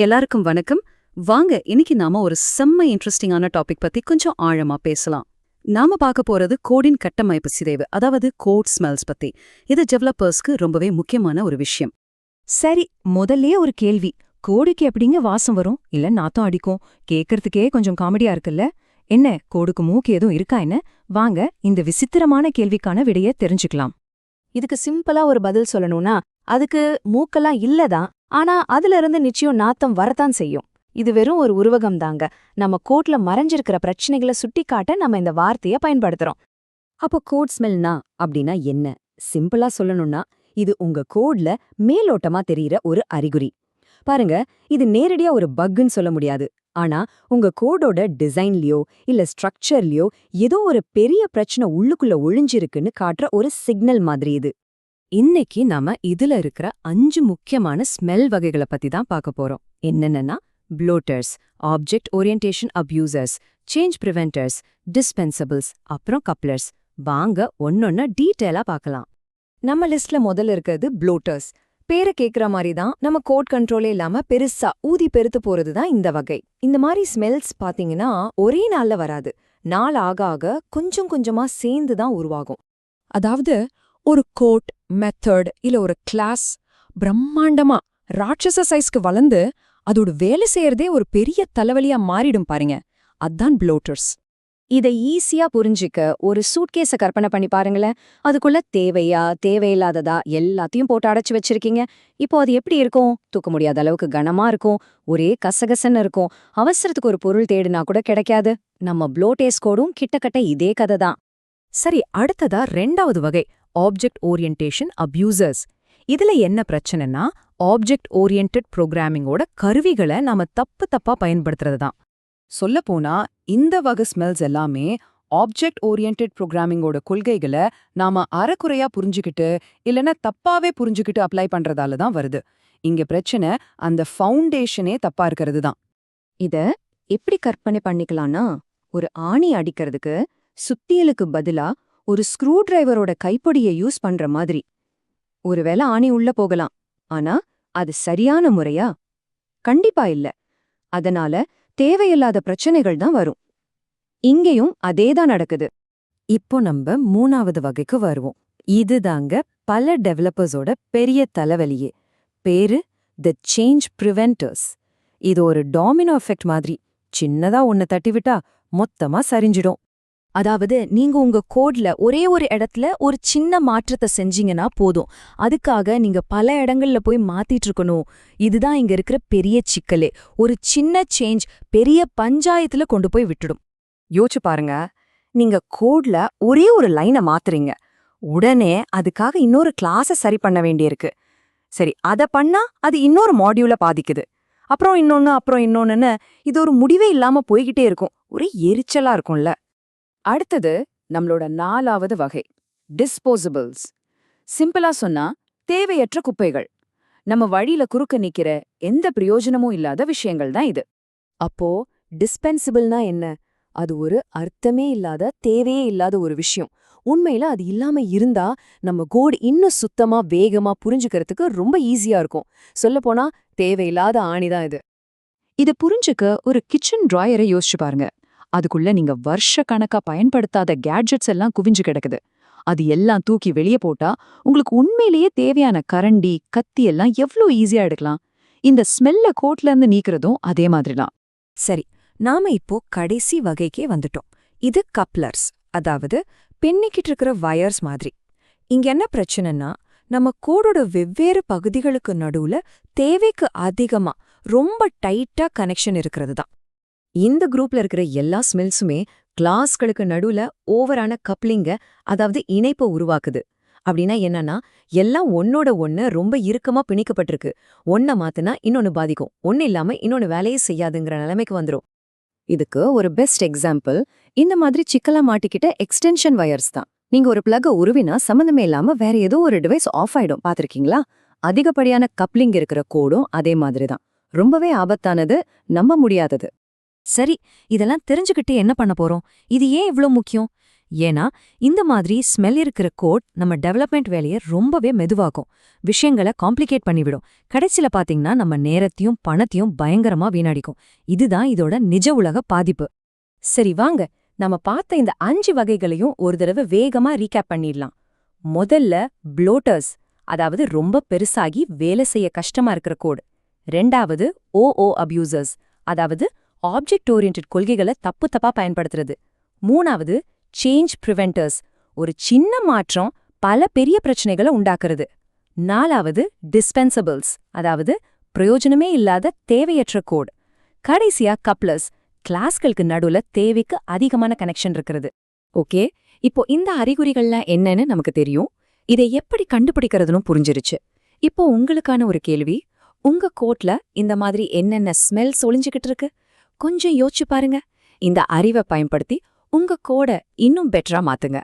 எல்லாருக்கும் வணக்கம். வாங்க இன்னைக்கு நாம ஒரு செம்ம இன்ட்ரெஸ்டிங்கான டாபிக் பத்தி கொஞ்சம் ஆழமா பேசலாம். நாம பார்க்க போறது கோடின் கட்டமைப்பு சிதைவு, அதாவது கோட் ஸ்மெல்ஸ் பத்தி. இது டெவலப்பர்ஸ்க்கு ரொம்பவே முக்கியமான ஒரு விஷயம். சரி, முதல்லயே ஒரு கேள்வி. கோடுக்கு எப்படிங்க வாசம் வரும், இல்ல நாத்தம் அடிக்கும்? கேக்கறதுக்கே கொஞ்சம் காமெடியா இருக்குல்ல. என்ன, கோடுக்கு மூக்கு எதுவும் இருக்கா என்ன? வாங்க இந்த விசித்திரமான கேள்விக்கான விடைய தெரிஞ்சுக்கலாம். இதுக்கு சிம்பிளா ஒரு பதில் சொல்லணும்னா, அதுக்கு மூக்கெல்லாம் இல்லதான். ஆனா அதுல இருந்து நிச்சயம் நாத்தம் வரத்தான் செய்யும். இது வெறும் ஒரு உருவகம் தாங்க. நம்ம கோட்ல மறைஞ்சிருக்கிற பிரச்சனைகளை சுட்டிக்காட்ட நம்ம இந்த வார்த்தைய பயன்படுத்துறோம். அப்போ கோட் ஸ்மெல்னா அப்படின்னா என்ன? சிம்பிளா சொல்லணும்னா, இது உங்க கோட்ல மேலோட்டமா தெரியிற ஒரு அறிகுறி. பாருங்க, இது நேரடியா ஒரு பக்குன்னு சொல்ல முடியாது. ஆனா உங்க கோடோட டிசைன்லயோ இல்ல ஸ்ட்ரக்சர்லயோ ஏதோ ஒரு பெரிய பிரச்சனை உள்ளுக்குள்ள ஒளிஞ்சிருக்குன்னு காட்டுற ஒரு சிக்னல் மாதிரி இது. இன்னைக்கு நாம இதுல இருக்கிற 5 முக்கியமான ஸ்மெல் வகைகளை பத்தி தான் பார்க்க போறோம். என்னென்னா ப்ளோட்டர்ஸ், ஆப்ஜெக்ட் ஓரியன்டேஷன் அப்யூசர்ஸ், சேஞ்ச் பிரிவென்டர்ஸ், டிஸ்பென்சபிள்ஸ், அப்புறம் கப்ளர்ஸ். வாங்க ஒன்னொன்னு டீட்டெயிலா பார்க்கலாம். நம்ம லிஸ்ட்ல முதல்ல இருக்கிறது ப்ளோட்டர்ஸ். பேரை கேக்குற மாதிரி தான், நம்ம கோட் கண்ட்ரோலே இல்லாம பெருசா ஊதி பெருத்து போறது தான் இந்த வகை. இந்த மாதிரி ஸ்மெல்ஸ் பாத்தீங்கன்னா ஒரே நாள்ல வராது. நாள் ஆக ஆக கொஞ்சம் கொஞ்சமா சேர்ந்து தான் உருவாகும். அதாவது ஒரு கோட், மெத்தட் இல்ல ஒரு கிளாஸ் பிரம்மாண்டமா ராட்சச சைஸ்க்கு வளர்ந்து அதோட வேலை செய்யறதே ஒரு பெரிய தலைவலியா மாறிடும் பாருங்க. அதான் ப்ளோட்டர்ஸ். இதை ஈஸியா புரிஞ்சிக்க ஒரு சூட்கேஸ கற்பனை பண்ணி பாருங்களேன். அதுக்குள்ள தேவையா தேவையில்லாததா எல்லாத்தையும் போட்டு அடைச்சு வச்சிருக்கீங்க. இப்போ அது எப்படி இருக்கும்? தூக்க முடியாத அளவுக்கு கனமா இருக்கும், ஒரே கசகசன்னு இருக்கும், அவசரத்துக்கு ஒரு பொருள் தேடினா கூட கிடைக்காது. நம்ம ப்ளோட்டேஸ் கோடும் கிட்டத்தட்ட இதே கதை தான். சரி, அடுத்ததா 2வது வகை, ஆப்ஜெக்ட் ஓரியன்டேஷன் அப்யூசர்ஸ். இதுல என்ன பிரச்சனைனா, ஆப்ஜெக்ட் ஓரியன்டட் ப்ரோக்ராமிங்கோட கருவிகளை நாம தப்பா பயன்படுத்துறது தான். சொல்லப்போனா இந்த வகை ஸ்மெல்ஸ் எல்லாமே ஆப்ஜெக்ட் ஓரியன்டட் ப்ரோக்ராமிங்கோட கொள்கைகளை நாம அறக்குறையா புரிஞ்சுக்கிட்டு இல்லைன்னா தப்பாவே புரிஞ்சுக்கிட்டு அப்ளை பண்றதால தான் வருது. இங்க பிரச்சனை அந்த ஃபவுண்டேஷனே தப்பா இருக்கிறது தான். இத எப்படி கற்பனை பண்ணிக்கலாம்னா, ஒரு ஆணி அடிக்கிறதுக்கு சுத்தியலுக்கு பதிலா ஒரு ஸ்க்ரூ டிரைவரோட கைப்பொடியை யூஸ் பண்ற மாதிரி. ஒருவேளை ஆணி உள்ள போகலாம், ஆனா அது சரியான முறையா? கண்டிப்பா இல்ல. அதனால தேவையில்லாத பிரச்சனைகள் தான் வரும். இங்கேயும் அதேதான் நடக்குது. இப்போ நம்ம 3வது வகைக்கு வருவோம். இதுதாங்க பல டெவலப்பர்ஸோட பெரிய தலைவலியே. பேரு தி சேஞ்ச் பிரிவென்டர்ஸ். இது ஒரு டாமினோ எஃபெக்ட் மாதிரி. சின்னதா ஒன்னு தட்டிவிட்டா மொத்தமா சரிஞ்சிடும். அதாவது நீங்க உங்க கோட்ல ஒரே ஒரு இடத்துல ஒரு சின்ன மாற்றத்தை செஞ்சீங்கன்னா போதும், அதுக்காக நீங்க பல இடங்கள்ல போய் மாத்திட்டு இருக்கணும். இதுதான் இங்க இருக்கிற பெரிய சிக்கலே. ஒரு சின்ன சேஞ்ச் பெரிய பஞ்சாயத்துல கொண்டு போய் விட்டுடும். யோசிச்சு பாருங்க, நீங்க கோட்ல ஒரே ஒரு லைனை மாத்துறீங்க, உடனே அதுக்காக இன்னொரு கிளாஸை சரி பண்ண வேண்டியிருக்கு. சரி, அத பண்ணா அது இன்னொரு மாடியூல பாதிக்குது, அப்புறம் இன்னொன்னு, இது ஒரு முடிவே இல்லாம போய்கிட்டே இருக்கும். ஒரே எரிச்சலா இருக்கும்ல. அடுத்தது நம்மளோட 4வது வகை, டிஸ்போசபிள்ஸ். சிம்பிளா சொன்னா தேவையற்ற குப்பைகள். நம்ம வழியில குறுக்க நிக்கிற எந்த பிரயோஜனமும் இல்லாத விஷயங்கள் தான் இது. அப்போ டிஸ்பென்சிபிள்னா என்ன? அது ஒரு அர்த்தமே இல்லாத, தேவையே இல்லாத ஒரு விஷயம். உண்மையில அது இல்லாம இருந்தா நம்ம கோட் இன்னும் சுத்தமா வேகமா புரிஞ்சுக்கிறதுக்கு ரொம்ப ஈஸியா இருக்கும். சொல்லப்போனா தேவையில்லாத ஆணிதான் இது. இத புரிஞ்சுக்க ஒரு கிச்சன் டிராயரை யோசிச்சு பாருங்க. அதுக்குள்ள நீங்க வருஷ கணக்கா பயன்படுத்தாத கேட்ஜெட்ஸ் எல்லாம் குவிஞ்சு கிடக்குது. அது எல்லாம் தூக்கி வெளியே போட்டா உங்களுக்கு உண்மையிலேயே தேவையான கரண்டி, கத்தி எல்லாம் எவ்ளோ ஈஸியா எடுக்கலாம். இந்த ஸ்மெல்ல கோட்ல இருந்து நீக்கிறதும் அதே மாதிரிதான். சரி, நாம இப்போ கடைசி வகைக்கே வந்துட்டோம். இது கப்ளர்ஸ், அதாவது பின்னிக்கிட்டு இருக்கிற வயர்ஸ் மாதிரி. இங்க என்ன பிரச்சனைனா, நம்ம கோடோட வெவ்வேறு பகுதிகளுக்கு நடுவுல தேவைக்கு அதிகமா ரொம்ப டைட்டா கனெக்ஷன் இருக்கிறது தான். இந்த குரூப்ல இருக்கிற எல்லா ஸ்மெல்ஸுமே கிளாஸ்களுக்கு நடுவுல ஓவரான கப்ளிங்க, அதாவது இணைப்பை உருவாக்குது. அப்படின்னா என்னன்னா, எல்லாம் ஒன்னோட ஒன்னு ரொம்ப இறுக்கமா பிணிக்கப்பட்டிருக்கு. ஒன்ன மாத்துனா இன்னொன்னு பாதிக்கும், ஒன்னு இல்லாம இன்னொன்னு வேலையே செய்யாதுங்கிற நிலைமைக்கு வந்துரும். இதுக்கு ஒரு பெஸ்ட் எக்ஸாம்பிள் இந்த மாதிரி சிக்கலா மாட்டிக்கிட்ட எக்ஸ்டென்ஷன் வயர்ஸ் தான். நீங்க ஒரு பிளக்க உருவினா சம்மந்தமே இல்லாம வேற ஏதோ ஒரு டிவைஸ் ஆஃப் ஆயிடும், பாத்திருக்கீங்களா? அதிகப்படியான கப்ளிங் இருக்கிற கோடும் அதே மாதிரி தான். ரொம்பவே ஆபத்தானது, நம்ப முடியாதது. சரி, இதெல்லாம் தெரிஞ்சுக்கிட்டு என்ன பண்ண போறோம்? இது ஏன் இவ்ளோ முக்கியம்? ஏன்னா இந்த மாதிரி ஸ்மெல் இருக்கிற கோட் நம்ம டெவலப்மெண்ட் வேலையை ரொம்பவே மெதுவாக்கும், விஷயங்களை காம்ப்ளிகேட் பண்ணிவிடும். கடைசியில பாத்தீங்கன்னா நம்ம நேரத்தையும் பணத்தையும் பயங்கரமா வீணடிக்கும். இதுதான் இதோட நிஜ உலக பாதிப்பு. சரி வாங்க, நம்ம பார்த்த இந்த 5 வகைகளையும் ஒரு தடவை வேகமா ரீகேப் பண்ணிடலாம். முதல்ல ப்ளோட்டர்ஸ், அதாவது ரொம்ப பெருசாகி வேலை செய்ய கஷ்டமா இருக்கிற கோட். ரெண்டாவது ஓஓ அபியூசர்ஸ், அதாவது ஆப்ஜெக்ட் ஓரியன்டட் கொள்கைகளை தப்பா பயன்படுத்துறது. மூணாவது சேஞ்ச் ப்ரிவென்டர்ஸ், ஒரு சின்ன மாற்றம் பல பெரிய பிரச்சனைகளை உண்டாக்குறது. நாலாவது டிஸ்பென்சபிள்ஸ், அதாவது பிரயோஜனமே இல்லாத தேவையற்ற கோட். கடைசியா கப்ளர்ஸ், கிளாஸ்களுக்கு நடுவுல தேவைக்கு அதிகமான கனெக்ஷன் இருக்கிறது. ஓகே, இப்போ இந்த அறிகுறிகள்லாம் என்னன்னு நமக்கு தெரியும். இதை எப்படி கண்டுபிடிக்கிறதுன்னு புரிஞ்சிருச்சு. இப்போ உங்களுக்கான ஒரு கேள்வி, உங்க கோட்ல இந்த மாதிரி என்னென்ன ஸ்மெல்ஸ் ஒளிஞ்சுக்கிட்டு இருக்கு? கொஞ்சம் யோசிச்சு பாருங்க. இந்த அறிவை பயன்படுத்தி உங்க கோடை இன்னும் பெட்டரா மாத்துங்க.